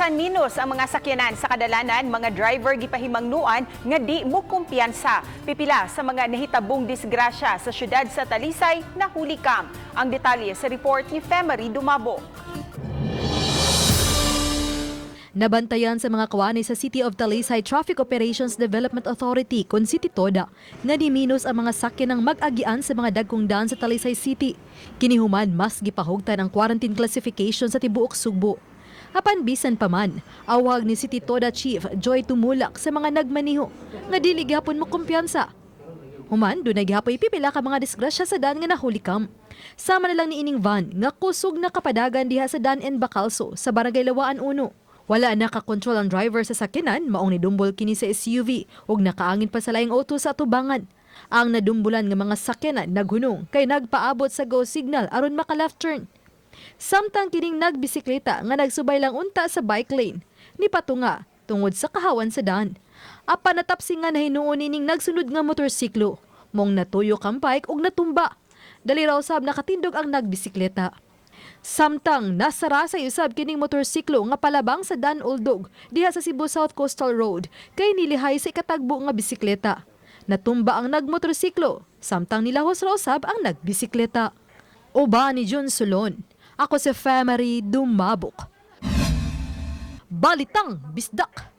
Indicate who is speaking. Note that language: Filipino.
Speaker 1: Bisan minus ang mga sakyanan sa kadalanan, mga driver gipahimangnuan nga di mo kumpiyansa. Pipila sa mga nahitabong disgrasya sa syudad sa Talisay nahuli kam. Ang detalye sa report ni Femery Dumabo.
Speaker 2: Nabantayan sa mga kawani sa City of Talisay Traffic Operations Development Authority kon City Toda nga diminos ang mga sakyanang mag-agian sa mga dagkong daan sa Talisay City. Kinihuman mas gipahugtan ang quarantine classification sa tibuok Sugbo. Apan bisan pa man, awag ni City Toda Chief Joy Tumulak sa mga nagmaniho nga dili gyapon mo kumpiyansa. Human dunay gihapoy pipila ka mga disgrasya sa daan nga nahulikam. Sama na lang ni ining van nga kusog na kapadagan diha sa Dan and Bacalso sa Barangay Lawaan 1. Wala nakakontrol ang driver sa sakyanan, maong nidumbol kini sa SUV ug nakaangin pa sa laing auto sa atubangan. Ang nadumbulan nga mga sakyanan naghunong kay nagpaabot sa go signal aron maka-left turn. Samtang kining nagbisikleta nga nagsubay lang unta sa bike lane, ni patunga tungod sa kahawan sa daan. Apan natapsi nga nahinuon ining nagsunod nga motorsiklo, mong natuyok ang bike ug natumba. Dali raw sab nakatindog ang nagbisikleta. Samtang nasara sa usab kining motorsiklo nga palabang sa Dan Uldog diha sa Cebu South Coastal Road kay nilihay sa ikatagbo nga bisikleta. Natumba ang nagmotorsiklo, samtang nilahos ra usab ang nagbisikleta. Uba ni Jun Solon. Ako si Femery Dumabok. Balitang Bisdak.